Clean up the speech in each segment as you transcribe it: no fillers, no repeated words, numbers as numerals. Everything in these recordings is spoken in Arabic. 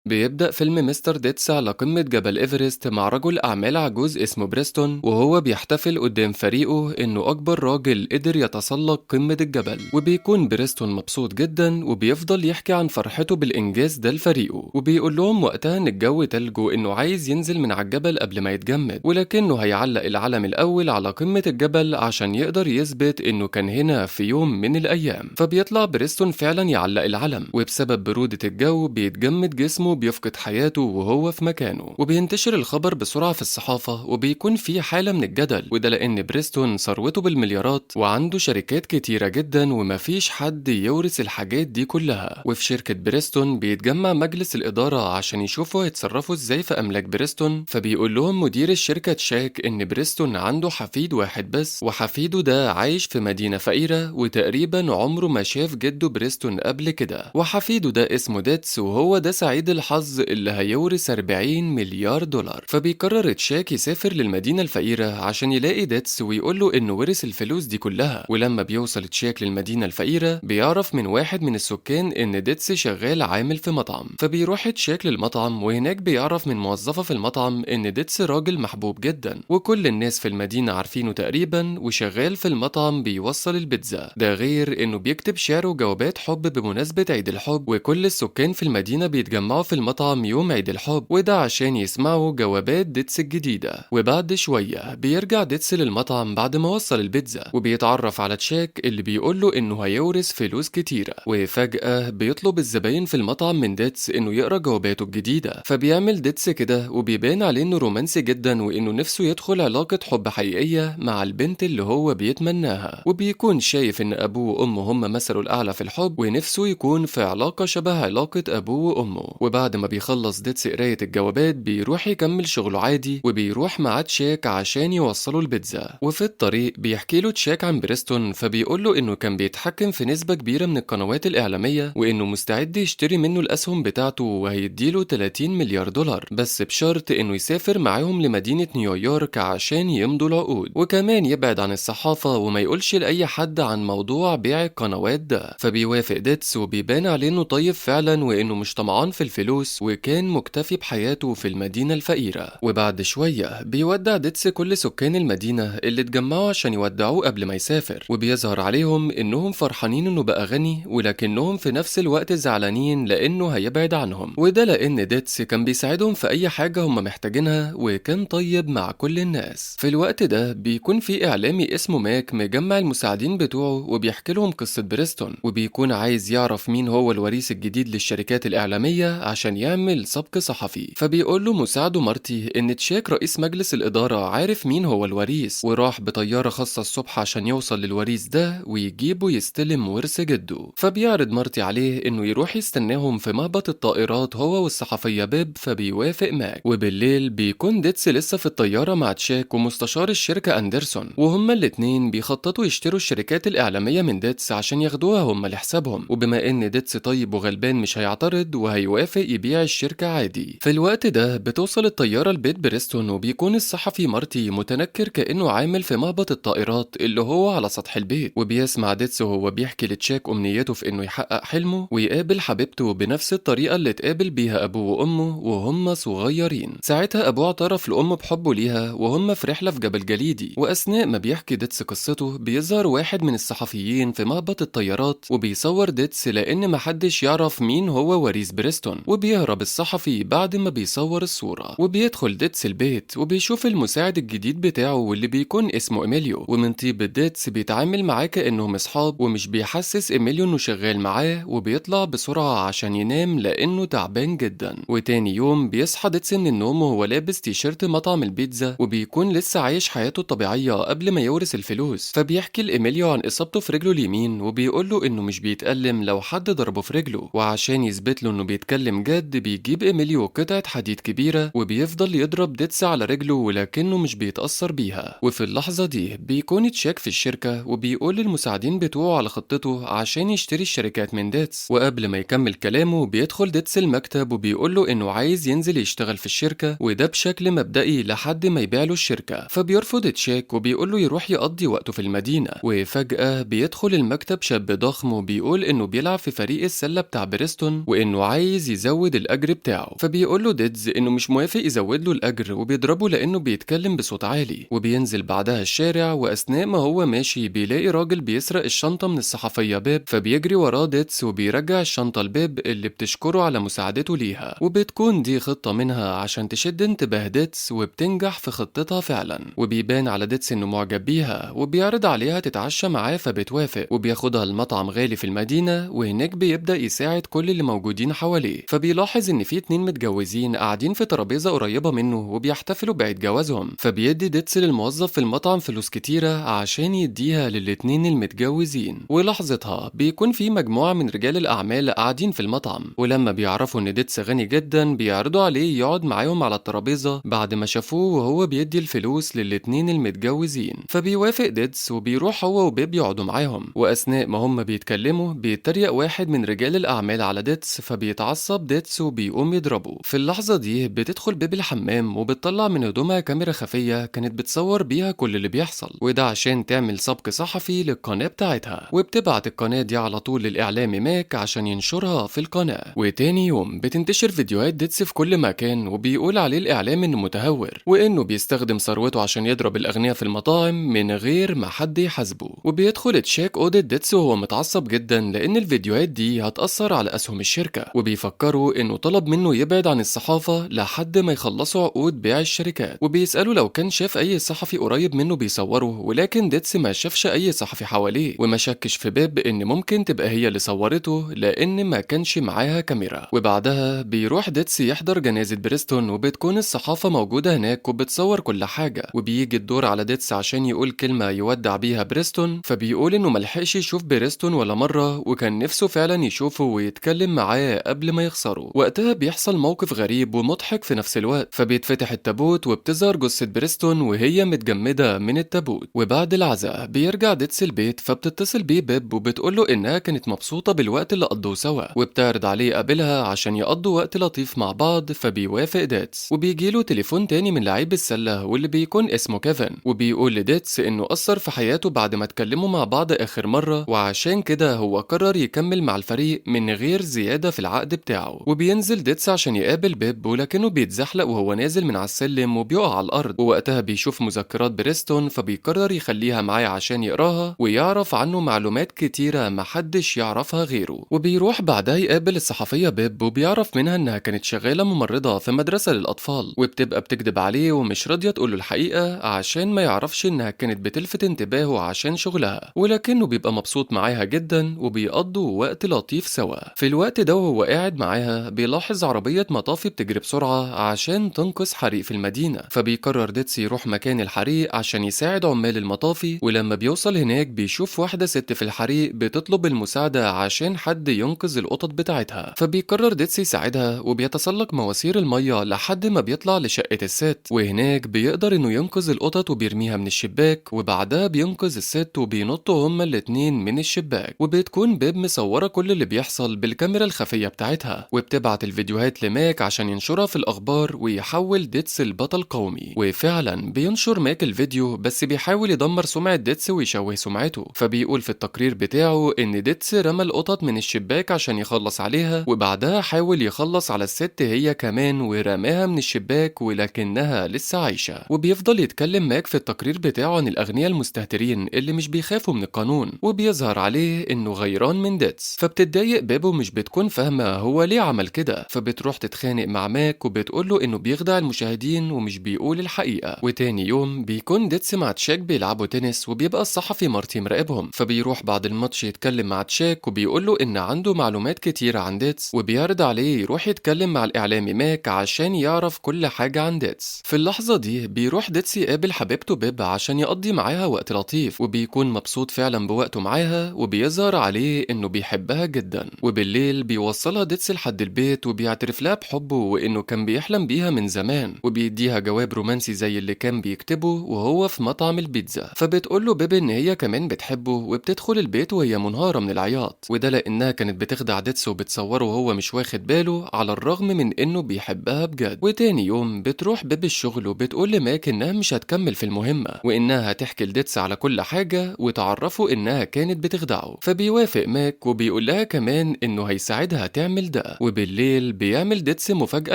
بيبدأ فيلم مستر ديتس على قمة جبل إيفرست مع رجل أعمال عجوز اسمه بريستون، وهو بيحتفل قدام فريقه إنه أكبر راجل قدر يتسلق قمة الجبل. وبيكون بريستون مبسوط جدا وبيفضل يحكي عن فرحته بالإنجاز ده لفريقه، وبيقول لهم وقتها إن الجو تلج وإنه عايز ينزل من على الجبل قبل ما يتجمد، ولكنه هيعلق العلم الأول على قمة الجبل عشان يقدر يثبت إنه كان هنا في يوم من الأيام. فبيطلع بريستون فعلا يعلق العلم، وبسبب برودة الجو بيتجمد جسمه وبيفقد حياته وهو في مكانه. وبينتشر الخبر بسرعة في الصحافة، وبيكون في حالة من الجدل، وده لأن بريستون ثروته بالمليارات وعنده شركات كتيرة جدا ومفيش حد يورث الحاجات دي كلها. وفي شركة بريستون بيتجمع مجلس الإدارة عشان يشوفوا هيتصرفوا ازاي في أملاك بريستون. فبيقول لهم مدير الشركة تشاك إن بريستون عنده حفيد واحد بس، وحفيده ده عايش في مدينة فقيرة وتقريبا عمره ما شاف جده بريستون قبل كده. وحفيده ده اسمه ديتس، وهو ده سعيد الحظ اللي هيورث 40 مليار دولار. فبيقرر تشاك يسافر للمدينة الفقيرة عشان يلاقي ديتس ويقول له إنه ورث الفلوس دي كلها. ولما بيوصل تشاك للمدينة الفقيرة بيعرف من واحد من السكان إن ديتس شغال عامل في مطعم. فبيروح تشاك للمطعم، وهناك بيعرف من موظفة في المطعم إن ديتس راجل محبوب جدا وكل الناس في المدينة عارفينه تقريبا، وشغال في المطعم بيوصل البيتزا. ده غير إنه بيكتب شعر وجوابات حب بمناسبة عيد الحب، وكل السكان في المدينة بيتجمعوا في المطعم يوم عيد الحب، وده عشان يسمعوا جوابات ديتس الجديدة. وبعد شوية بيرجع ديتس للمطعم بعد ما وصل البيتزا، وبيتعرف على تشاك اللي بيقول له إنه هيورث فلوس كتيرة. وفجأة بيطلب الزباين في المطعم من ديتس إنه يقرأ جواباته الجديدة، فبيعمل ديتس كده وبيبان عليه إنه رومانسي جدا وإنه نفسه يدخل علاقة حب حقيقية مع البنت اللي هو بيتمناها. وبيكون شايف إن أبوه وأمه هم مثله الأعلى في الحب، ونفسه يكون في علاقة شبه علاقة أبوه وأمه. وبعد ما بيخلص ديتس قراية الجوابات بيروح يكمل شغله عادي، وبيروح مع تشاك عشان يوصله البيتزا. وفي الطريق بيحكي له تشاك عن بريستون، فبيقول له إنه كان بيتحكم في نسبة كبيرة من القنوات الإعلامية، وإنه مستعد يشتري منه الأسهم بتاعته وهيديله 30 مليار دولار، بس بشرط إنه يسافر معاهم لمدينة نيويورك عشان يمضوا العقود، وكمان يبعد عن الصحافة وما يقولش لأي حد عن موضوع بيع القنوات ده. فبيوافق ديتس، وبيبان عليه إنه طيب فعلا وإنه مش طمعان في الفلوس، وكان مكتفي بحياته في المدينة الفقيرة. وبعد شوية بيودع ديتس كل سكان المدينة اللي اتجمعوا عشان يودعوه قبل ما يسافر، وبيظهر عليهم إنهم فرحانين إنه بقى غني، ولكنهم في نفس الوقت زعلانين لأنه هيبعد عنهم. وده لأن ديتس كان بيساعدهم في أي حاجة هم محتاجينها، وكان طيب مع كل الناس. في الوقت ده بيكون في إعلامي اسمه ماك مجمع المساعدين بتوعه وبيحكي لهم قصة بريستون، وبيكون عايز يعرف مين هو الوريث الجديد للشركات الإعلامية عشان يعمل سبق صحفي. فبيقول له مساعده مارتي إن تشاك رئيس مجلس الإدارة عارف مين هو الوريث، وراح بطيارة خاصة الصبح عشان يوصل للوريث ده ويجيبه يستلم ورث جده. فبيعرض مارتي عليه إنه يروح يستناهم في مهبط الطائرات هو والصحفية بيب، فبيوافق ماك. وبالليل بيكون ديتس لسه في الطيارة مع تشاك ومستشار الشركة أندرسون، وهما الاتنين بيخططوا يشتروا الشركات الإعلامية من ديتس عشان ياخدوها هما لحسابهم. وبما إن ديتس طيب وغلبان مش هيعترض وهيوافق يبيع الشركة عادي. في الوقت ده بتوصل الطيارة لبيت بريستون، وبيكون الصحفي مارتي متنكر كأنه عامل في مهبط الطائرات اللي هو على سطح البيت، وبيسمع ديتس وهو بيحكي لتشاك أمنيته في إنه يحقق حلمه ويقابل حبيبته بنفس الطريقة اللي اتقابل بيها أبوه وأمه وهم صغيرين. ساعتها أبوه اعترف لأمه بحبه ليها وهم في رحلة في جبل جليدي. وأثناء ما بيحكي ديتس قصته بيظهر واحد من الصحفيين في مهبط الطيارات وبيصور ديتس، لأن محدش يعرف مين هو وريث بريستون. وبيهرب الصحفي بعد ما بيصور الصورة، وبيدخل ديتس البيت وبيشوف المساعد الجديد بتاعه واللي بيكون اسمه إيميليو. ومن طيبة ديتس بيتعامل معاه كأنهم أصحاب، ومش بيحسس إيميليو إنه شغال معاه، وبيطلع بسرعة عشان ينام لأنه تعبان جدا. وتاني يوم بيصحى ديتس من النوم وهو لابس تيشيرت مطعم البيتزا، وبيكون لسه عايش حياته الطبيعية قبل ما يورث الفلوس. فبيحكي لإيميليو عن إصابته في رجله اليمين، وبيقول له إنه مش بيتألم لو حد ضربه في رجله. وعشان يثبت له إنه بيتكلم جد بيجيب إيميليو قطعة حديد كبيرة وبيفضل يضرب ديتس على رجله ولكنه مش بيتأثر بيها. وفي اللحظة دي بيكون تشاك في الشركة وبيقول للمساعدين بتوعه على خطته عشان يشتري الشركات من ديتس. وقبل ما يكمل كلامه بيدخل ديتس المكتب وبيقول له إنه عايز ينزل يشتغل في الشركة، وده بشكل مبدئي لحد ما يبيع له الشركة. فبيرفض تشاك وبيقول له يروح يقضي وقته في المدينة. وفجأة بيدخل المكتب شاب ضخم وبيقول إنه بيلعب في فريق السلة بتاع بريستون، وإنه عايز يزود يزود الأجر بتاعه. فبيقول له ديدز إنه مش موافق يزود له الأجر وبيضربه لأنه بيتكلم بصوت عالي. وبينزل بعدها الشارع، وأثناء ما هو ماشي بيلاقي راجل بيسرق الشنطة من الصحفية بيب، فبيجري وراه ديدز وبيرجع الشنطة لبيب اللي بتشكره على مساعدته ليها. وبتكون دي خطة منها عشان تشد انتباه ديدز، وبتنجح في خطتها فعلا. وبيبان على ديدز إنه معجب بيها وبيعرض عليها تتعشى معاه، فبتوافق وبياخدها لمطعم غالي في المدينة، وهناك بيبدأ يساعد كل اللي موجودين حواليه. فبيلاحظ إن في 2 متجوزين قاعدين في ترابيزة قريبة منه وبيحتفلوا بعيد جوازهم، فبيدي ديدز للموظف في المطعم فلوس كتيرة عشان يديها للاتنين المتجوزين. ولحظتها بيكون في مجموعة من رجال الأعمال قاعدين في المطعم، ولما بيعرفوا إن ديدز غني جدا بيعرضوا عليه يقعد معاهم على الترابيزة بعد ما شافوه وهو بيدي الفلوس للاتنين المتجوزين. فبيوافق ديدز وبيروح هو وبيب يقعدوا معاهم، وأثناء ما هم بيتكلموا بيتريق واحد من رجال الأعمال على ديدز، فبيتعصب ديدز وبيقوم يضربه. في اللحظة دي بتدخل بيب الحمام وبتطلع من هدومها كاميرا خفية كانت بتصور بيها كل اللي بيحصل، وده عشان تعمل سبق صحفي للقناة بتاعتها. وبتبعت القناة دي على طول للإعلامي ماك عشان ينشرها في القناة. وتاني يوم بتنتشر فيديوهات ديدز في كل مكان، وبيقول عليه الإعلام إنه متهور وإنه بيستخدم ثروته عشان يضرب الأغنياء في المطاعم من غير ما حد يحاسبه. وبيدخل تشاك أوضة ديدز وهو متعصب جدا لأن الفيديوهات دي هتأثر على أسهم الشركة، وبيفكروا إنه طلب منه يبعد عن الصحافة لحد ما يخلصوا عقود بيع الشركات. وبيسألوا لو كان شاف أي صحفي قريب منه بيصوره، ولكن ديدز ما شافش أي صحفي حواليه، وما شكش في بيب إن ممكن تبقى هي اللي صورته لأن ما كانش معاها كاميرا. وبعدها بيروح ديدز يحضر جنازة بريستون، وبتكون الصحافة موجودة هناك وبتصور كل حاجة. وبيجي الدور على ديدز عشان يقول كلمة يودع بيها بريستون، فبيقول إنه ملحقش يشوف بريستون ولا مرة، وكان نفسه فعلا يشوفه ويتكلم معاه قبل ما يخسره. وقتها بيحصل موقف غريب ومضحك في نفس الوقت، فبيتفتح التابوت وبتظهر جثة بريستون وهي متجمدة من التابوت. وبعد العزاء بيرجع ديدز البيت، فبتتصل بيه بيب وبتقوله إنها كانت مبسوطة بالوقت اللي قضوه سوا، وبتعرض عليه يقابلها عشان يقضوا وقت لطيف مع بعض. فبيوافق ديدز، وبيجيله تليفون تاني من لعيب السلة واللي بيكون اسمه كيفن، وبيقول لديدز إنه أثر في حياته بعد ما اتكلموا مع بعض آخر مرة، وعشان كده هو قرر يكمل مع الفريق من غير زيادة في العقد بتاعه. وبينزل ديدز عشان يقابل بيب، ولكنه بيتزحلق وهو نازل من على السلم وبيقع على الأرض. ووقتها بيشوف مذكرات بريستون، فبيقرر يخليها معاه عشان يقراها ويعرف عنه معلومات كتيرة محدش يعرفها غيره. وبيروح بعدها يقابل الصحفية بيب، وبيعرف منها إنها كانت شغالة ممرضة في مدرسة للأطفال، وبتبقى بتكذب عليه ومش راضية تقوله الحقيقة عشان ما يعرفش إنها كانت بتلفت انتباهه عشان شغلها. ولكنه بيبقى مبسوط معاها جدا وبيقضوا وقت لطيف سوا. في الوقت ده وهو قاعد معاها بيلاحظ عربية مطافي بتجري بسرعة عشان تنقذ حريق في المدينة، فبيقرر ديدز يروح مكان الحريق عشان يساعد عمال المطافي. ولما بيوصل هناك بيشوف واحدة ست في الحريق بتطلب المساعدة عشان حد ينقذ القطط بتاعتها، فبيقرر ديدز يساعدها وبيتسلق مواسير المية لحد ما بيطلع لشقة الست، وهناك بيقدر انه ينقذ القطط وبيرميها من الشباك. وبعدها بينقذ الست وبينطوا هما الاتنين من الشباك. وبتكون بيب مصورة كل اللي بيحصل بالكاميرا الخفية بتاعتها، وبتبعت الفيديوهات لماك عشان ينشرها في الأخبار ويحول ديدز البطل قومي. وفعلا بينشر ماك الفيديو، بس بيحاول يدمر سمعة ديدز ويشوه سمعته. فبيقول في التقرير بتاعه إن ديدز رمى القطط من الشباك عشان يخلص عليها، وبعدها حاول يخلص على الست هي كمان ورماها من الشباك ولكنها لسه عايشة. وبيفضل يتكلم ماك في التقرير بتاعه عن الأغنياء المستهترين اللي مش بيخافوا من القانون، وبيظهر عليه إنه غيران من ديدز. فبتتضايق بيب ومش بتكون فاهمة هو ليه عمل كده، فبتروح تتخانق مع ماك وبتقوله إنه بيخدع المشاهدين ومش بيقول الحقيقة. وتاني يوم بيكون ديدز مع تشاك بيلعبوا تنس، وبيبقى الصحفي مارتي مراقبهم، فبيروح بعد الماتش يتكلم مع تشاك وبيقوله إن عنده معلومات كتيرة عن ديدز، وبيعرض عليه يروح يتكلم مع الإعلامي ماك عشان يعرف كل حاجة عن ديدز. في اللحظة دي بيروح ديدز يقابل حبيبته بيب عشان يقضي معاها وقت لطيف، وبيكون مبسوط فعلا بوقته معاها، وبيظهر عليه إنه بيحبها جدا. وبالليل بيوصلها ديدز لحد البيت وبيعترف لها بحبه وإنه كان بيحلم بيها من زمان، وبيديها جواب رومانسي زي اللي كان بيكتبه وهو في مطعم البيتزا. فبتقوله بيب إن هي كمان بتحبه، وبتدخل البيت وهي منهارة من العياط، وده لأنها كانت بتخدع ديدز وبتصوره وهو مش واخد باله على الرغم من إنه بيحبها بجد. وتاني يوم بتروح بيب الشغل وبتقول لماك إنها مش هتكمل في المهمة، وإنها هتحكي لديدز على كل حاجة وتعرفه إنها كانت بتخدعه. فبيوافق ماك وبيقول لها كمان إنه هيساعدها تعمل ده. وبالليل بيعمل ديتس مفاجأة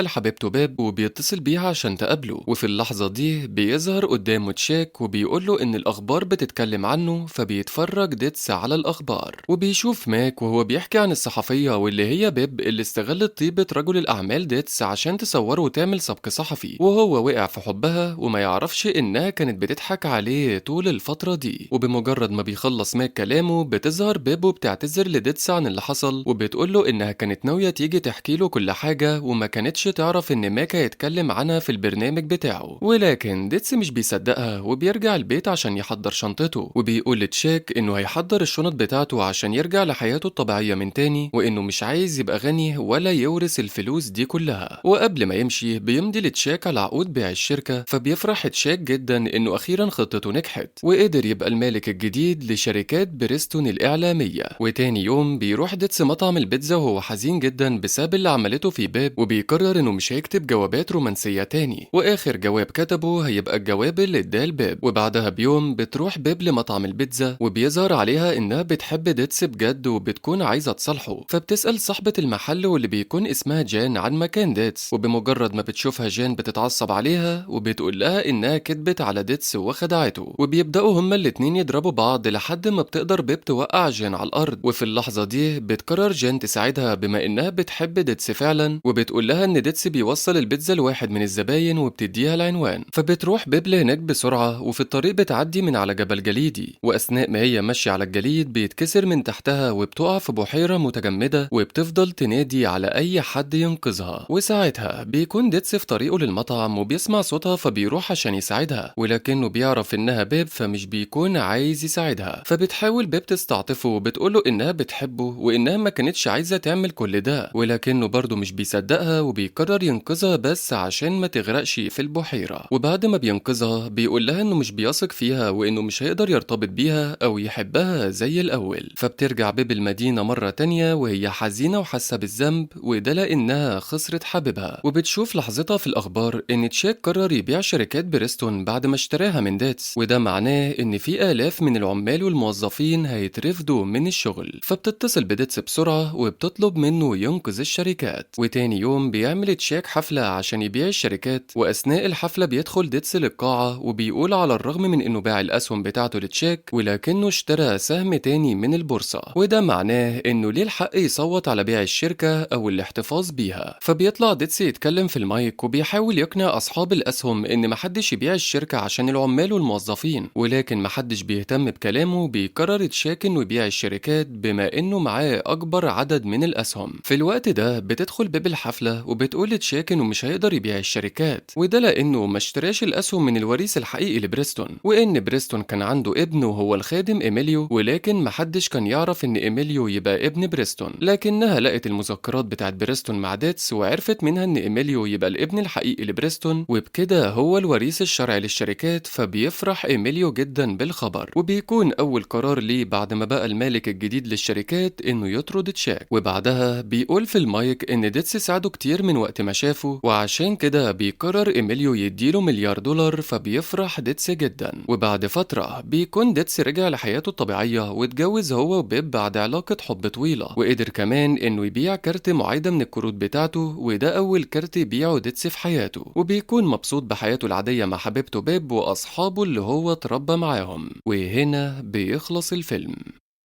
لحبيبته بيب وبيتصل بيها عشان تقابله، وفي اللحظة دي بيظهر قدامه تشاك وبيقوله إن الأخبار بتتكلم عنه، فبيتفرج ديتس على الأخبار وبيشوف ماك وهو بيحكي عن الصحفية واللي هي بيب اللي استغلت طيبة رجل الأعمال ديتس عشان تصوره وتعمل سبق صحفي، وهو وقع في حبها وما يعرفش إنها كانت بتضحك عليه طول الفترة دي. وبمجرد ما بيخلص ماك كلامه بتظهر بيب وبتعتذر لديتس عن اللي حصل، وبتقوله إنها كانت ناوية تيجي تحكي له كل حاجة وما كانتش تعرف إن ماك هيتكلم عنها في البرنامج بتاعه. ولكن ديتس مش بيصدقها وبيرجع البيت عشان يحضر شنطته، وبيقول لتشاك إنه هيحضر الشنط بتاعته عشان يرجع لحياته الطبيعية من تاني، وإنه مش عايز يبقى غني ولا يورث الفلوس دي كلها. وقبل ما يمشي بيمضي لتشاك على عقود بيع الشركة، فبيفرح تشاك جدا إنه أخيرا خطته نجحت وقدر يبقى المالك الجديد لشركات بريستون الإعلامية. وتاني يوم بيروح ديتس مطعم البيتزا وهو حزين جدا بسبب اللي عملته في بيب، وبيقرر إنه مش هيكتب جوابات رومانسية تاني، وآخر جواب كتبه هيبقى الجواب اللي اداه لبيب. وبعدها بيوم بتروح بيب لمطعم البيتزا وبيظهر عليها إنها بتحب ديتس بجد وبتكون عايزة تصالحه، فبتسأل صاحبة المحل واللي بيكون اسمها جان عن مكان ديتس، وبمجرد ما بتشوفها جان بتتعصب عليها وبتقول لها إنها كدبت على ديتس وخدعته، وبيبدأوا هما الاتنين يضربوا بعض لحد ما بتقدر بيب توقع جان على الأرض. وفي اللحظة دي بتقرر جان تساعدها بما إنها بتحب ديتس فعلا، وبتقول لها إن ديتس بيوصل البيتزا لواحد من الزباين وبتديها العنوان. فبتروح بيب لهناك بسرعة، وفي الطريق بتعدي من على جبل جليدي، وأثناء ما هي ماشية على الجليد بيتكسر من تحتها وبتقع في بحيرة متجمدة، وبتفضل تنادي على أي حد ينقذها. وساعتها بيكون ديتس في طريقه للمطعم وبيسمع صوتها فبيروح عشان يساعدها، ولكنه بيعرف إنها بيب فمش بيكون عايز يساعدها. فبتحاول بيب تستعطفه وبتقوله إنها بتحبه وإنها ما كانتش عايزة تعمل كل ده، ولكنه برضه مش بيصدقها وبيقرر ينقذها بس عشان ما تغرقش في البحيرة. وبعد ما بينقذها بيقول لها إنه مش بيثق فيها وإنه مش هيقدر يرتبط بيها أو يحبها زي الأول. فبترجع بيب المدينة مرة تانية وهي حزينة وحاسة بالذنب، وده لأنها خسرت حبيبها. وبتشوف لحظتها في الأخبار إن تشاك قرر يبيع شركات بريستون بعد ما اشتراها من ديتس، وده معناه إن في آلاف من العمال والموظفين هيترفدوا من الشغل. فبتتصل بديتس بسرعة وبتطلب منه ينقذ الشركات. وتاني يوم بيعمل تشاك حفلة عشان يبيع الشركات، وأثناء الحفلة بيدخل ديتس للقاعة وبيقول على الرغم من إنه باع الأسهم بتاعته لتشاك ولكنه اشترى سهم تاني من البورصة، وده معناه إنه ليه الحق يصوت على بيع الشركة أو الاحتفاظ بيها. فبيطلع ديتس يتكلم في المايك وبيحاول يقنع أصحاب الأسهم إن محدش يبيع الشركة عشان العمال والموظفين، ولكن محدش بيهتم بكلامه. بيقرر تشاك إنه يبيع الشركات بما إنه معاه أكبر عدد من الأسهم. في الوقت ده بتدخل بيب الحفلة وبتقول لتشاك إنه مش هيقدر يبيع الشركات، وده لأنه ما اشتراش الأسهم من الوريث الحقيقي لبريستون، وإن بريستون كان عنده ابن وهو الخادم إيميليو، ولكن محدش كان يعرف إن إيميليو يبقى ابن بريستون. لكنها لقت المذكرات بتاعت بريستون مع ديتس وعرفت منها إن إيميليو يبقى الابن الحقيقي لبريستون، وبكده هو الوريث الشرعي للشركات. فبيفرح إيميليو جدا بالخبر، وبيكون أول قرار ليه بعد ما بقى المالك الجديد للشركات إنه يطرد تشاك. وبعدها بيقول في المايك إن ديتس ساعده كتير من وقت ما شافه، وعشان كده بيقرر إيميليو يديله $1,000,000. فبيفرح ديتس جدا. وبعد فترة بيكون ديتس رجع لحياته الطبيعية واتجوز هو وبيب بعد علاقة حب طويلة، وقدر كمان إنه يبيع كارت معايدة من الكروت بتاعته، وده أول كارت يبيعه ديتس في حياته. وبيكون مبسوط بحياته العادية مع حبيبته بيب وأصحابه اللي هو اتربى معاهم. وهنا بيخلص الفيلم.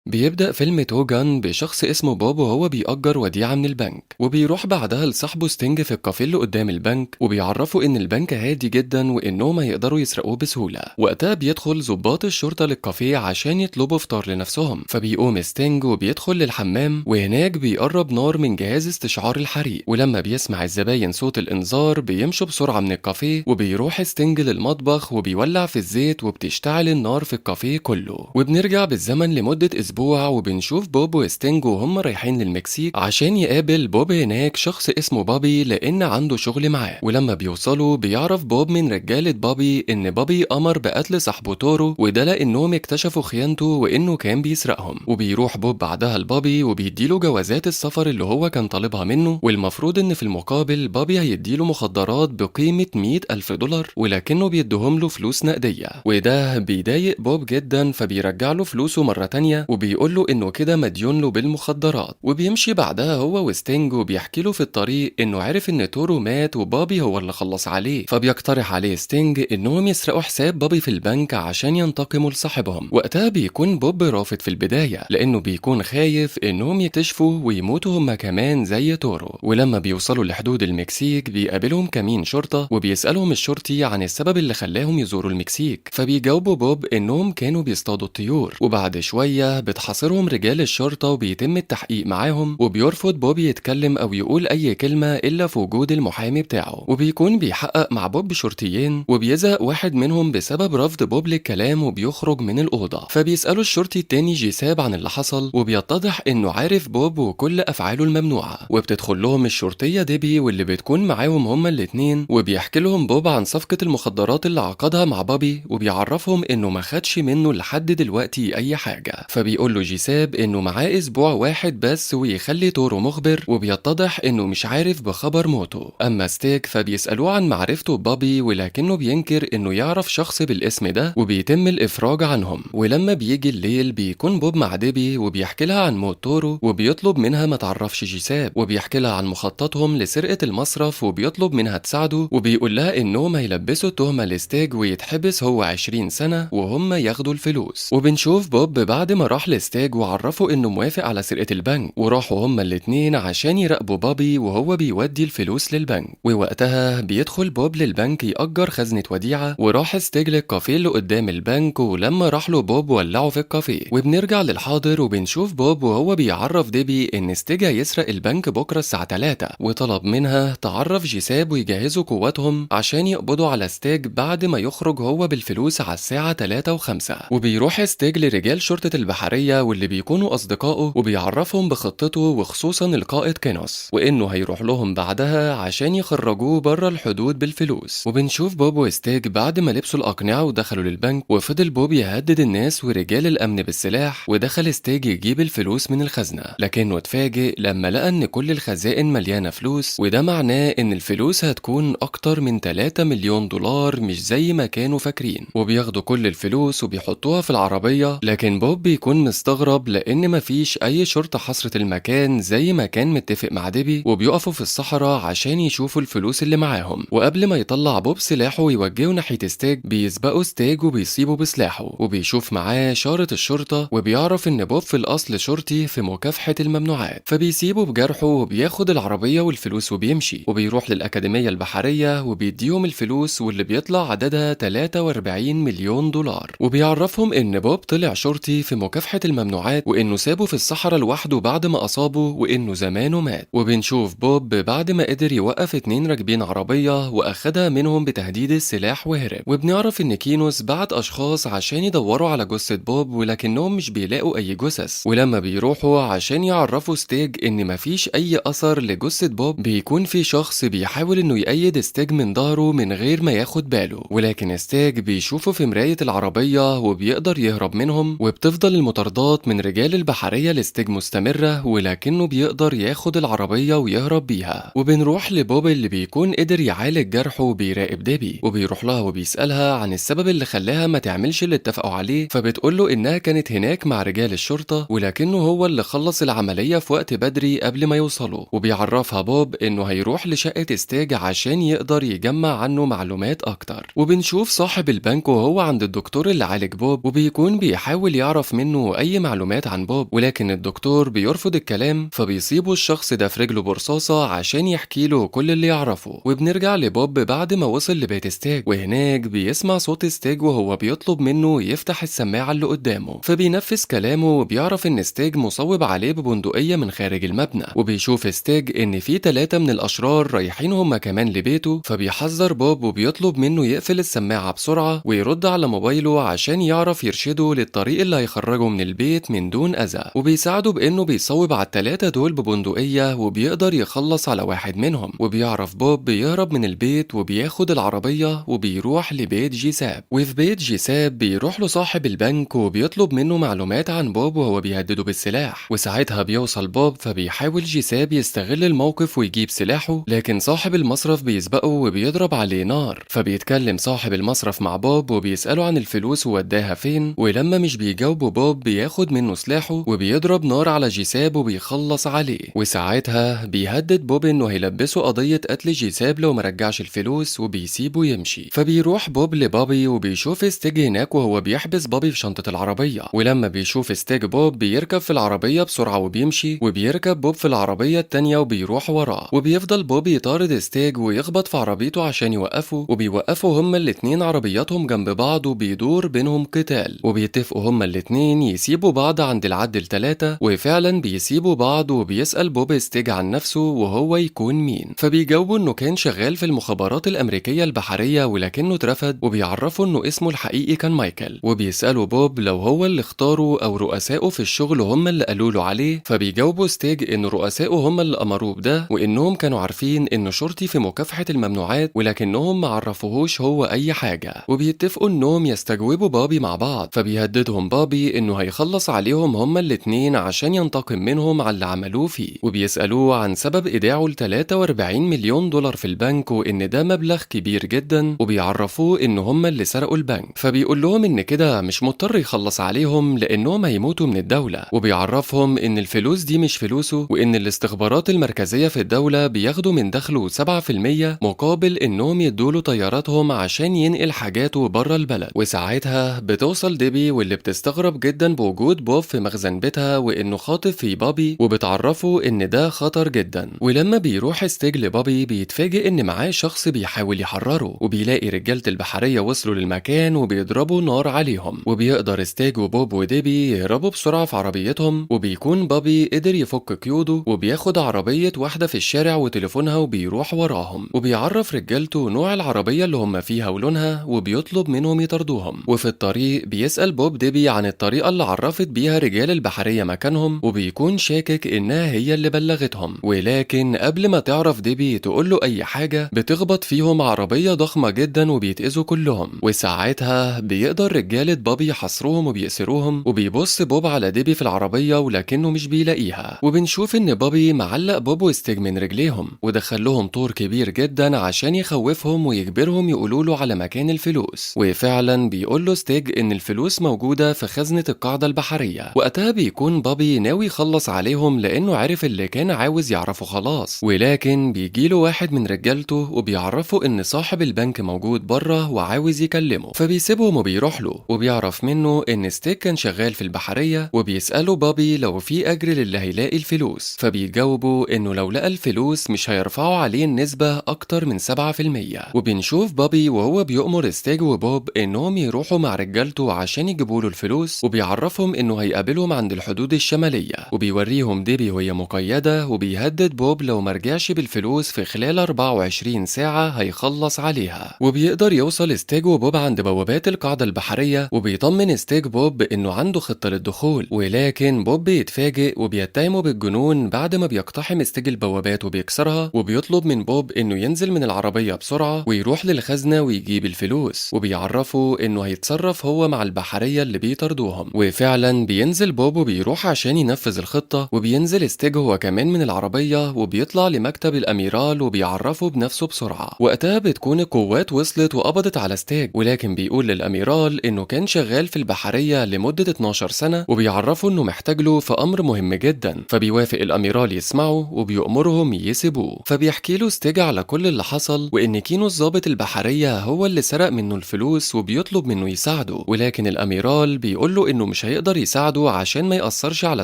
بيبدأ فيلم توجان بشخص اسمه بوب وهو بيأجر وديعة من البنك، وبيروح بعدها لصاحبه ستينج في الكافيه اللي قدام البنك وبيعرفوا إن البنك هادي جدا وإنهم هيقدروا يسرقوه بسهولة. وقتها بيدخل ضباط الشرطة للكافيه عشان يطلبوا فطار لنفسهم، فبيقوم ستينج وبيدخل للحمام، وهناك بيقرب نار من جهاز استشعار الحريق، ولما بيسمع الزباين صوت الإنذار بيمشوا بسرعة من الكافيه، وبيروح ستينج للمطبخ وبيولع في الزيت وبتشتعل النار في الكافيه كله. وبنرجع بالزمن لمدة أسبوع وبنشوف بوب وستينج وهم رايحين للمكسيك عشان يقابل بوب هناك شخص اسمه بابي لأن عنده شغل معاه. ولما بيوصلوا بيعرف بوب من رجالة بابي إن بابي أمر بقتل صاحبه تورو، وده لأنهم اكتشفوا خيانته وإنه كان بيسرقهم. وبيروح بوب بعدها لبابي وبيديله جوازات السفر اللي هو كان طالبها منه، والمفروض إن في المقابل بابي هيديله مخدرات بقيمة $100,000 ولكنه بيديهم له فلوس نقدية، وده بيضايق بوب جدا فبيرجع له فلوسه مرة تانية وبيقوله إنه كده مديون له بالمخدرات. وبيمشي بعدها هو وستينج وبيحكي له في الطريق إنه عرف إن تورو مات وبابي هو اللي خلص عليه، فبيقترح عليه ستينج إنهم يسرقوا حساب بابي في البنك عشان ينتقموا لصاحبهم. وقتها بيكون بوب رافض في البداية لأنه بيكون خايف إنهم يكتشفوا ويموتوا هما كمان زي تورو. ولما بيوصلوا لحدود المكسيك بيقابلهم كمين شرطة وبيسألهم الشرطي عن السبب اللي خلاهم يزوروا المكسيك، فبيجاوبوا بوب إنهم كانوا بيصطادوا الطيور. وبعد شوية بتحاصرهم رجال الشرطة وبيتم التحقيق معاهم، وبيرفض بوب يتكلم أو يقول أي كلمة إلا في وجود المحامي بتاعه. وبيكون بيحقق مع بوب شرطيين وبيزهق واحد منهم بسبب رفض بوب للكلام وبيخرج من الأوضة. فبيسألوا الشرطي التاني جيساب عن اللي حصل، وبيتضح إنه عارف بوب وكل أفعاله الممنوعة. وبتدخل لهم الشرطية ديبي واللي بتكون معاهم هما الاتنين، وبيحكي لهم بوب عن صفقة المخدرات اللي عقدها مع بابي، وبيعرفهم إنه ما خدش منه لحد دلوقتي أي حاجة. فبيقول له جيساب إنه معاه أسبوع واحد بس ويخلي تورو مخبر، وبيتضح إنه مش عارف بخبر موته. أما ستيك فبيسألوه عن معرفته ببابي، ولكنه بينكر إنه يعرف شخص بالاسم ده، وبيتم الإفراج عنهم. ولما بيجي الليل بيكون بوب مع ديبي وبيحكي لها عن موت تورو، وبيطلب منها ما تعرفش جيساب، وبيحكي لها عن مخططهم لسرقة المصرف، وبيطلب منها تساعده، وبيقول لها إنهم هيلبسوا التهمة لستيج ويتحبس هو 20 سنة وهم ياخدوا الفلوس. وبنشوف بوب بعد ما راح لستيج وعرفه إنه موافق على سرقة البنك، وراحوا هما الاتنين عشان يراقبوا بابي وهو بيودي الفلوس للبنك. ووقتها بيدخل بوب للبنك يأجر خزنة وديعة، وراح ستيج للكافيه اللي قدام البنك، ولما راح له بوب ولعوا في الكافيه. وبنرجع للحاضر وبنشوف بوب وهو بيعرف ديبي إن ستيج هيسرق البنك بكرة الساعة 3، وطلب منها تعرف جيساب ويجهزوا قواتهم عشان يقبضوا على ستيج بعد ما يخرج هو بالفلوس على الساعة 3:05. وبيروح ستيج لرجال شرطة البحرية واللي بيكونوا أصدقائه، وبيعرفهم بخطته وخصوصا القائد كينوس، وإنه هيروح لهم بعدها عشان يخرجوه بره الحدود بالفلوس. وبنشوف بوب وستيج بعد ما لبسوا الأقنعة ودخلوا للبنك، وفضل بوب يهدد الناس ورجال الأمن بالسلاح، ودخل ستيج يجيب الفلوس من الخزنة، لكنه اتفاجئ لما لقى إن كل الخزائن مليانة فلوس، وده معناه إن الفلوس هتكون أكتر من 3 مليون دولار مش زي ما كانوا فاكرين. وبياخدوا كل الفلوس وبيحطوها في العربية، لكن بوب بيكون مستغرب لأن مفيش أي شرطة حصرت المكان زي ما كان متفق مع ديبي، وبيقفوا في الصحراء عشان يشوفوا الفلوس اللي معاهم. وقبل ما يطلع بوب سلاحه ويوجهه ناحية ستيج بيسبقوا ستيج وبيصيبوا بسلاحه، وبيشوف معاه شارة الشرطة وبيعرف إن بوب في الأصل شرطي في مكافحة الممنوعات، فبيسيبه بجرحه وبياخد العربية والفلوس وبيمشي. وبيروح للأكاديمية البحرية وبيديهم الفلوس واللي بيطلع عددها 43 مليون دولار، وبيعرفهم إن بوب طلع شرطي في مكافحة الممنوعات، وإنه سابه في الصحراء لوحده بعد ما أصابه، وإنه زمانه مات. وبنشوف بوب بعد ما قدر يوقف 2 راكبين عربية وأخدها منهم بتهديد السلاح وهرب. وبنعرف إن كينوس بعت أشخاص عشان يدوروا على جثة بوب، ولكنهم مش بيلاقوا أي جثث. ولما بيروحوا عشان يعرفوا ستيج إن مفيش أي أثر لجثة بوب، بيكون في شخص بيحاول إنه يأيد ستيج من ظهره من غير ما ياخد باله، ولكن ستيج بيشوفه في مراية العربية وبيقدر يهرب منهم. وبتفضل المطاردات من رجال البحرية لستيج مستمرة، ولكنه بيقدر ياخد العربية ويهرب بيها. وبنروح لبوب اللي بيكون قدر يعالج جرحه وبيراقب ديبي، وبيروح لها وبيسألها عن السبب اللي خلاها ما تعملش اللي اتفقوا عليه، فبتقوله إنها كانت هناك مع رجال الشرطة، ولكنه هو اللي خلص العملية في وقت بدري قبل ما يوصلوا. وبيعرفها بوب إنه هيروح لشقة ستيج عشان يقدر يجمع عنه معلومات أكتر. وبنشوف صاحب البنك وهو عند الدكتور اللي عالج بوب، وبيكون بيحاول يعرف منه أي معلومات عن بوب، ولكن الدكتور بيرفض الكلام، فبيصيبوا الشخص ده في رجله برصاصة عشان يحكي له كل اللي يعرفه. وبنرجع لبوب بعد ما وصل لبيت ستيج، وهناك بيسمع صوت ستيج وهو بيطلب منه يفتح السماعة اللي قدامه، فبينفذ كلامه وبيعرف إن ستيج مصوب عليه ببندقية من خارج المبنى. وبيشوف ستيج إن في 3 من الأشرار رايحين هما كمان لبيته، فبيحذر بوب وبيطلب منه يقفل السماعة بسرعة ويرد على موبايله عشان يعرف يرشده للطريق اللي هيخرجه من البيت من دون أذى. وبيساعده بإنه بيصوب على ال3 دول ببندقية، وبيقدر يخلص على واحد منهم. وبيعرف بوب بيهرب من البيت وبياخد العربية وبيروح لبيت جيساب. وفي بيت جيساب بيروح له صاحب البنك وبيطلب منه معلومات عن بوب وهو بيهدده بالسلاح. وساعتها بيوصل بوب، فبيحاول جيساب يستغل الموقف ويجيب سلاحه، لكن صاحب المصرف بيسبقه وبيضرب عليه نار. فبيتكلم صاحب المصرف مع بوب وبيسأله عن الفلوس ووداها فين، ولما مش بيجاوبه بوب بياخد منه سلاحه وبيضرب نار على جيساب وبيخلص عليه، وساعتها بيهدد بوب انه هيلبسه قضية قتل جيساب لو مرجعش الفلوس وبيسيبه يمشي. فبيروح بوب لبابي وبيشوف ستيج هناك وهو بيحبس بابي في شنطة العربية، ولما بيشوف ستيج بوب بيركب في العربية بسرعة وبيمشي، وبيركب بوب في العربية التانية وبيروح وراه، وبيفضل بوب يطارد ستيج ويخبط في عربيته عشان يوقفه، وبيوقفوا هما الاتنين عربياتهم جنب بعض وبيدور بينهم قتال، وبيتفقوا هما الاتنين يسيبوا بعض عند العد ال3، وفعلا بيسيبوا بعض. وبيسأل بوب ستيج عن نفسه وهو يكون مين، فبيجاوبوا انه كان شغال في المخابرات الامريكية البحرية ولكنه اترفد، وبيعرفوا انه اسمه الحقيقي كان مايكل. وبيسألوا بوب لو هو اللي اختاره او رؤسائه في الشغل هما اللي قالوا له عليه، فبيجاوبوا ستيج ان رؤسائه هما اللي امروه بده، وانهم كانوا عارفين انه شرطي في مكافحة الممنوعات ولكنهم ما عرفوهوش هو اي حاجة. وبيتفقوا انهم يستجوبوا بابي مع بعض، فبيهددهم بابي انه هيخلص عليهم هما الاتنين عشان ينتقم منهم على اللي عملوه فيه. وبيسألوه عن سبب ايداعه ل 43 مليون دولار في البنك وان ده مبلغ كبير جدا، وبيعرفوه ان هما اللي سرقوا البنك. فبيقول لهم ان كده مش مضطر يخلص عليهم لانهم هيموتوا من الدولة، وبيعرفهم ان الفلوس دي مش فلوسه، وان الاستخبارات المركزية في الدولة بياخدوا من دخله 7% مقابل انهم يدوله طياراتهم عشان ينقل حاجاته بره البلد. وساعتها بتوصل ديبي واللي بتستغرب جدا بوجود بوب في مخزن بيتها وانه خاطف في بابي، وبتعرفه ان ده خطر جدا. ولما بيروح ستيج لبابي بيتفاجئ ان معاه شخص بيحاول يحرره، وبيلاقي رجالة البحرية وصلوا للمكان وبيضربوا نار عليهم، وبيقدر ستيج وبوب وديبي يهربوا بسرعة في عربيتهم، وبيكون بابي قدر يفك قيوده وبياخد عربية واحدة في الشارع وتليفونها وبيروح وراهم، وبيعرف رجالته نوع العربية اللي هم فيها ولونها وبيطلب منهم يطردوهم. وفي الطريق بيسأل بوب ديبي عن الطريقة اللي عرفت بيها رجال البحرية مكانهم، وبيكون شاكك انها هي اللي بلغتهم، ولكن قبل ما تعرف ديبي تقول له اي حاجة بتخبط فيهم عربية ضخمة جدا وبيتأذوا كلهم. وساعتها بيقدر رجالة بابي يحاصروهم وبيأسروهم، وبيبص بوب على ديبي في العربية ولكنه مش بيلاقيها، وبنشوف ان بابي معلق بوب وستيج من رجليهم ودخلهم طور كبير جدا عشان يخوفهم ويجبرهم يقولوا له على مكان الفلوس. وفعلا بيقول له ستيج ان الفلوس موجودة في خزنة القاعدة البحرية. وقتها بيكون بابي ناوي يخلص عليهم لانه عارف اللي كان عاوز يعرفه خلاص، ولكن بيجيله واحد من رجالته وبيعرفه ان صاحب البنك موجود بره وعاوز يكلمه، فبيسيبهم وبيروح له، وبيعرف منه ان ستيج كان شغال في البحرية، وبيسأله بابي لو في اجر للي هيلاقي الفلوس، فبيجاوبوا انه لو لقى الفلوس مش هيرفعوا عليه النسبة اكتر من 7%. وبنشوف بابي وهو بيأمر ستيج وبوب انهم يروحوا مع رجالته عشان يجيبوا له الفلوس، وبيعرفهم انه هيقابلهم عند الحدود الشمالية، وبيوريهم ديبي وهي مقيدة، وبيهدد بوب لو مرجعش بالفلوس في خلال 24 ساعة هيخلص عليها. وبيقدر يوصل ستيج وبوب عند بوابات القاعدة البحرية، وبيطمن ستيج بوب انه عنده خطة للدخول، ولكن بوب بيتفاجئ وبيتهمه بالجنون بعد ما بيقتحم ستيج البوابات وبيكسرها، وبيطلب من بوب انه ينزل من العربية بسرعة ويروح للخزنة ويجيب الفلوس، وبيعرفه انه هيتصرف هو مع البحرية اللي بيطردوهم. وفعلا بينزل بوب وبيروح عشان ينفذ الخطة، وبينزل ستيج هو كمان من العربية وبيطلع لمكتب الاميرال وبيعرفه بنفسه بسرعة. وقتها بتكون القوات وصلت وقبضت على ستيج، ولكن بيقول للاميرال انه كان شغال في البحرية لمدة 12 سنة، وبيعرفه انه محتاج له في امر مهم جدا. فبيوافق الاميرال يسمعه وبيأمرهم يسيبوه. فبيحكي له ستيج على كل اللي حصل، وان كينو الضابط البحرية هو اللي سرق منه الفلوس وبيطلب منه يساعده، ولكن الاميرال بيقول له انه مش هيقدر يساعده عشان ما يأثرش على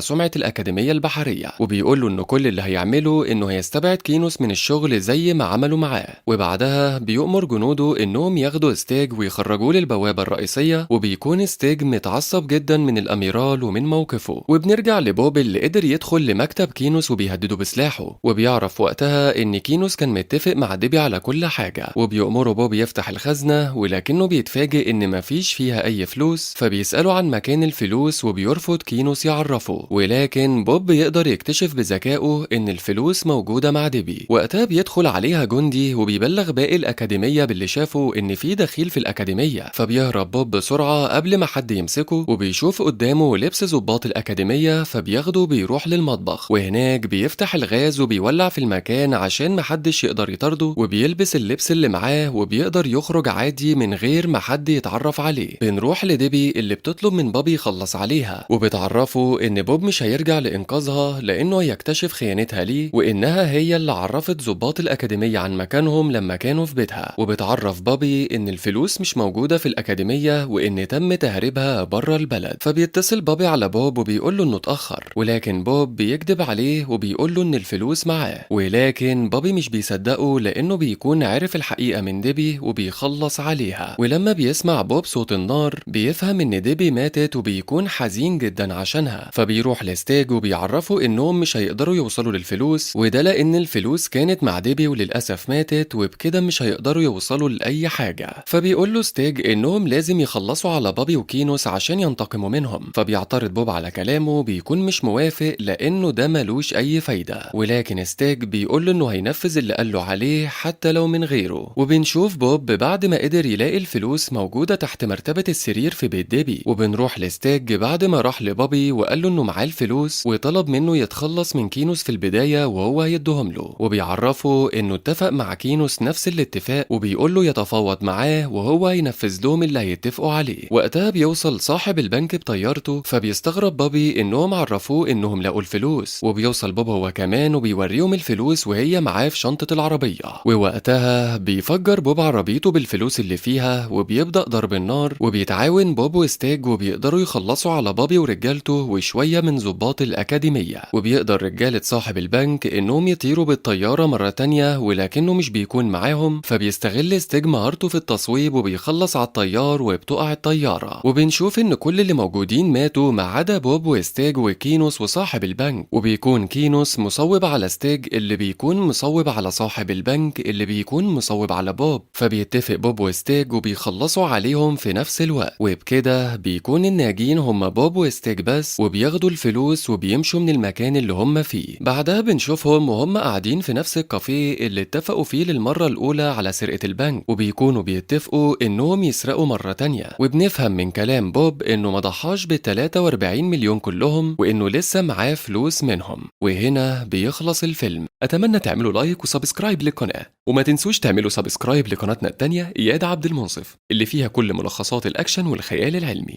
سمعة الأكاديمية البحرية، وبيقول له انه كل اللي هيعمله انه هيستبعد كينوس من الشغل زي ما عملوا معاه. وبعدها بيؤمر جنوده انهم ياخدوا ستيج ويخرجوه للبوابة الرئيسية، وبيكون ستيج متعصب جدا من الاميرال ومن موقفه. وبنرجع لبوب اللي قدر يدخل لمكتب كينوس وبيهدده بسلاحه، وبيعرف وقتها ان كينوس كان متفق مع ديبي على كل حاجة، وبيأمره بوب يفتح الخزنة ولكنه بيتفاجئ ان مفيش فيها اي فلوس، فبيسأله عن مكان الفلوس وبيرفض كينوس يعرفه، ولكن بوب بيقدر يكتشف بذكائه ان الفلوس موجودة مع ديبي. وقتها بيدخل عليها جندي وبيبلغ باقي الأكاديمية باللي شافه ان في دخيل في الأكاديمية، فبيهرب بوب بسرعة قبل ما حد يمسكه، وبيشوف قدامه لبس ضباط الأكاديمية فبياخده بيروح للمطبخ، وهناك بيفتح الغاز وبيولع في المكان عشان محدش يقدر يطارده، وبيلبس اللبس اللي معاه وبيقدر يخرج عادي من غير ما حد يتعرف عليه. بنروح لديبي اللي بتطلب من بابي يخلص عليها، وبتعرفه إن بوب مش هيرجع لإنقاذها لأنه هيكتشف خيانتها ليه وإنها هي اللي عرفت ضباط الأكاديمية عن مكانهم لما كانوا في بيتها. وبتعرف بابي إن الفلوس مش موجودة في الأكاديمية وإن تم تهريبها بره البلد. فبيتصل بابي على بوب وبيقول له إنه اتأخر، ولكن بوب بيكذب عليه وبيقول له إن الفلوس معاه، ولكن بابي مش بيصدقه لأنه بيكون عارف الحقيقة من ديبي وبيخلص عليها. ولما بيسمع بوب صوت النار بيفهم إن ديبي ماتت وبيكون حزين جدا عشانها، فبيروح لستيج وبيعرفه إنهم مش هيقدروا يوصلوا للفلوس، وده لأن الفلوس كانت مع ديبي وللأسف ماتت وبكده مش هيقدروا يوصلوا لأي حاجة. فبيقول له ستيج إنهم لازم يخلصوا على بابي وكينوس عشان ينتقموا منهم. فبيعترض بوب على كلامه، بيكون مش موافق لأنه ده ملوش أي فايدة، ولكن ستيج بيقول له إنه هينفذ اللي قاله عليه حتى لو من غيره. وبنشوف بوب بعد ما قدر يلاقي الفلوس موجودة تحت مرتبة السرير في بيت ديبي، وبنروح لستيج بعد ما راح لبابي وقال له إنه معاه الفلوس وطلب منه يتخلص من كينوس في البداية وهو هيدهم له، وبيعرفه إنه اتفق مع كينوس نفس الاتفاق وبيقول له يتفاوض معاه وهو هينفذ لهم اللي هيتفقوا عليه. وقتها بيوصل صاحب البنك بطيارته، فبيستغرب بابي إنهم عرفوه إنهم لقوا الفلوس، وبيوصل بابا هو كمان وبيوريهم الفلوس وهي معاه في شنطة العربية. ووقتها بيفجر بوب عربيته بالفلوس اللي فيها وبيبدأ ضرب النار، وبيتعاون بوب وستيج وبيقدروا يخلصوا على بابي ورجالته وشوية من ضباط الأكاديمية. وبيقدر رجالة صاحب البنك إنهم يطيروا بالطيارة مرة تانية ولكنه مش بيكون معاهم، فبيستغل ستيج مهارته في التصويب وبيخلص على الطيار وبتقع الطيارة. وبنشوف إن كل اللي موجودين ماتوا ما عدا بوب وستيج وكينوس وصاحب البنك، وبيكون كينوس مصوب على ستيج اللي بيكون مصوب على صاحب البنك اللي بيكون مصوب على بوب. فبيتفق بوب وستيج وبيخلصوا عليهم في نفس الوقت، وبكده بيكون الناجين هم بوب وستيج بس، وبياخدوا الفلوس وبيمشوا من المكان اللي هم فيه. بعدها بنشوفهم وهم قاعدين في نفس الكافيه اللي اتفقوا فيه للمرة الأولى على سرقة البنك، وبيكونوا بيتفقوا إنهم يسرقوا مرة تانية. وبنفهم من كلام بوب إنه ما ضحاش ب43 مليون كلهم وإنه لسه معاه فلوس منهم. وهنا بيخلص الفيلم. أتمنى تعملوا لايك وسبسكرايب للقناة، وما تنسوش تعملوا سبسكرايب لقناتنا التانية إياد عبد المنصف اللي فيها كل ملخصات الأكشن والخيال العلمي.